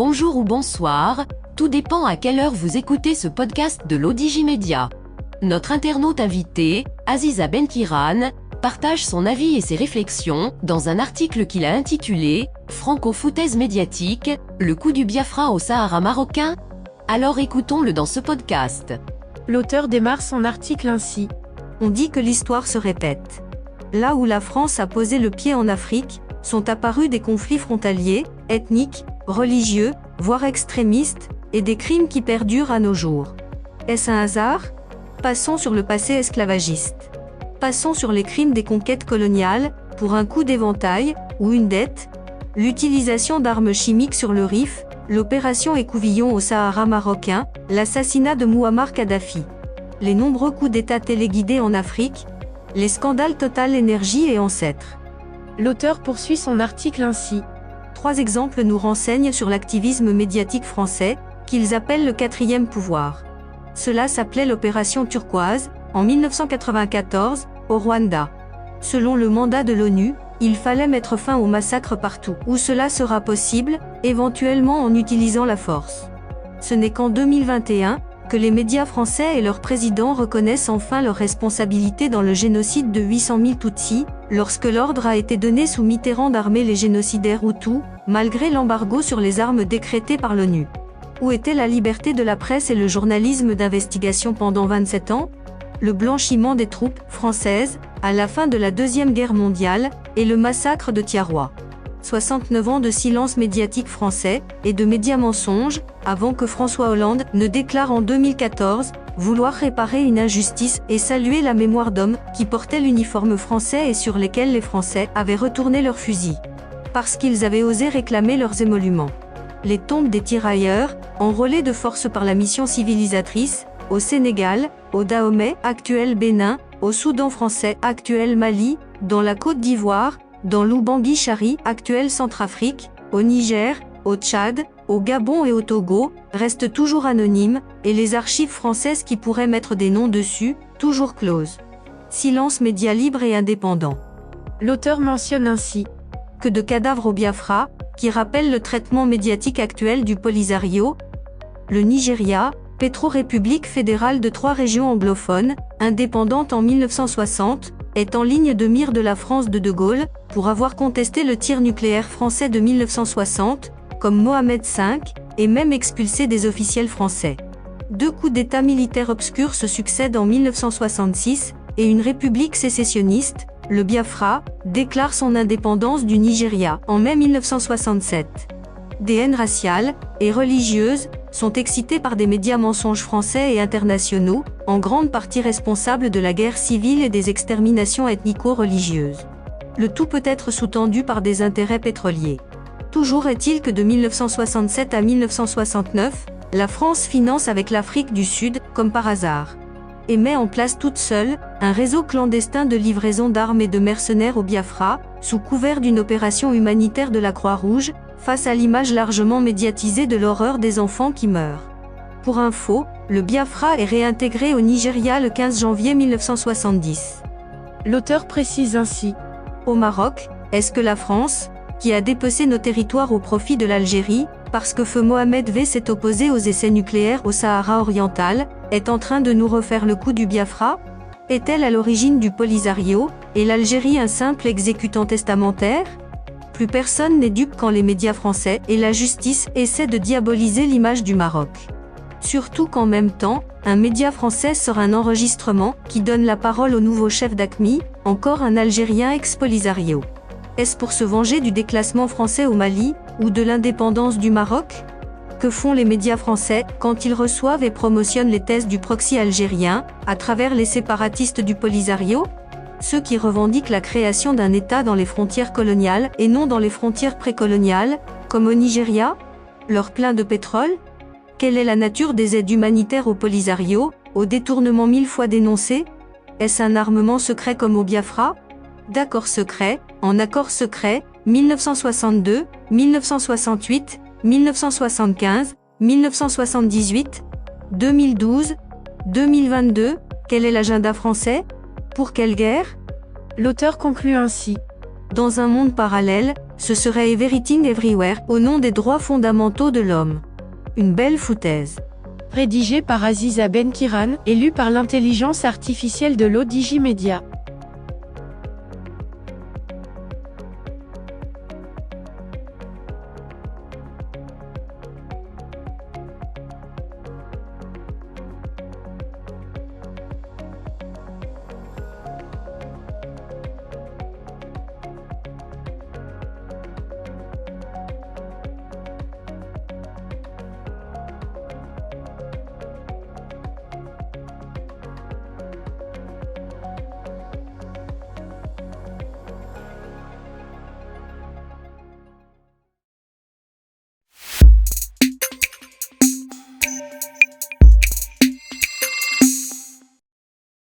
bonjour ou bonsoir, tout dépend à quelle heure vous écoutez ce podcast de l'Odigimédia. Notre internaute invité, Aziza Benkiran, partage son avis et ses réflexions dans un article qu'il a intitulé « Franco-foutaise médiatique, le coup du Biafra au Sahara marocain ?» Alors écoutons-le dans ce podcast. L'auteur démarre son article ainsi. On dit que l'histoire se répète. Là où la France a posé le pied en Afrique, sont apparus des conflits frontaliers, ethniques, religieux, voire extrémistes, et des crimes qui perdurent à nos jours. Est-ce un hasard ? Passons sur le passé esclavagiste. Passons sur les crimes des conquêtes coloniales, pour un coup d'éventail, ou une dette, l'utilisation d'armes chimiques sur le Rif, l'opération Écouvillon au Sahara marocain, l'assassinat de Mouammar Kadhafi, les nombreux coups d'État téléguidés en Afrique, les scandales Total Énergie et ancêtres. L'auteur poursuit son article ainsi. 3 exemples nous renseignent sur l'activisme médiatique français, qu'ils appellent le quatrième pouvoir. Cela s'appelait l'opération Turquoise, en 1994, au Rwanda. Selon le mandat de l'ONU, il fallait mettre fin aux massacres partout où cela sera possible, éventuellement en utilisant la force. Ce n'est qu'en 2021, que les médias français et leurs présidents reconnaissent enfin leur responsabilité dans le génocide de 800 000 Tutsis, lorsque l'ordre a été donné sous Mitterrand d'armer les génocidaires Hutus, malgré l'embargo sur les armes décrété par l'ONU. Où était la liberté de la presse et le journalisme d'investigation pendant 27 ans ? Le blanchiment des troupes françaises, à la fin de la Deuxième Guerre mondiale, et le massacre de Thiaroye. 69 ans de silence médiatique français, et de médias mensonges, avant que François Hollande ne déclare en 2014 vouloir réparer une injustice et saluer la mémoire d'hommes qui portaient l'uniforme français et sur lesquels les Français avaient retourné leurs fusils. Parce qu'ils avaient osé réclamer leurs émoluments. Les tombes des tirailleurs, enrôlés de force par la mission civilisatrice, au Sénégal, au Dahomey, actuel Bénin, au Soudan français, actuel Mali, dans la Côte d'Ivoire, dans l'Oubangui-Chari, actuelle Centrafrique, au Niger, au Tchad, au Gabon et au Togo, restent toujours anonymes, et les archives françaises qui pourraient mettre des noms dessus, toujours closes. Silence média libre et indépendant. L'auteur mentionne ainsi que de cadavres au Biafra, qui rappellent le traitement médiatique actuel du Polisario. Le Nigeria, pétro-république fédérale de 3 régions anglophones, indépendante en 1960, est en ligne de mire de la France de Gaulle, pour avoir contesté le tir nucléaire français de 1960, comme Mohamed V, et même expulsé des officiels français. 2 coups d'État militaires obscurs se succèdent en 1966, et une république sécessionniste, le Biafra, déclare son indépendance du Nigeria en mai 1967. Des haines raciales et religieuses sont excitées par des médias mensonges français et internationaux, en grande partie responsables de la guerre civile et des exterminations ethnico-religieuses. Le tout peut être sous-tendu par des intérêts pétroliers. Toujours est-il que de 1967 à 1969, la France finance avec l'Afrique du Sud, comme par hasard, et met en place toute seule un réseau clandestin de livraison d'armes et de mercenaires au Biafra, sous couvert d'une opération humanitaire de la Croix-Rouge, face à l'image largement médiatisée de l'horreur des enfants qui meurent. Pour info, le Biafra est réintégré au Nigeria le 15 janvier 1970. L'auteur précise ainsi. Au Maroc, est-ce que la France, qui a dépecé nos territoires au profit de l'Algérie, parce que feu Mohamed V s'est opposé aux essais nucléaires au Sahara oriental, est en train de nous refaire le coup du Biafra ? Est-elle à l'origine du Polisario, et l'Algérie un simple exécutant testamentaire ? Plus personne n'est dupe quand les médias français et la justice essaient de diaboliser l'image du Maroc. Surtout qu'en même temps, un média français sort un enregistrement qui donne la parole au nouveau chef d'AQMI, encore un Algérien ex-Polisario. Est-ce pour se venger du déclassement français au Mali, ou de l'indépendance du Maroc ? Que font les médias français quand ils reçoivent et promotionnent les thèses du proxy algérien, à travers les séparatistes du Polisario ? Ceux qui revendiquent la création d'un État dans les frontières coloniales et non dans les frontières précoloniales, comme au Nigeria ? Leur plein de pétrole ? Quelle est la nature des aides humanitaires au Polisario, au détournement 1000 fois dénoncé ? Est-ce un armement secret comme au Biafra ? D'accord secret, en accord secret, 1962, 1968, 1975, 1978, 2012, 2022, quel est l'agenda français ? Pour quelle guerre ? L'auteur conclut ainsi. Dans un monde parallèle, Ce serait Everything Everywhere, au nom des droits fondamentaux de l'homme. Une belle foutaise. Rédigé par Aziza Benkiran et lu par l'intelligence artificielle de l'Odigimédia.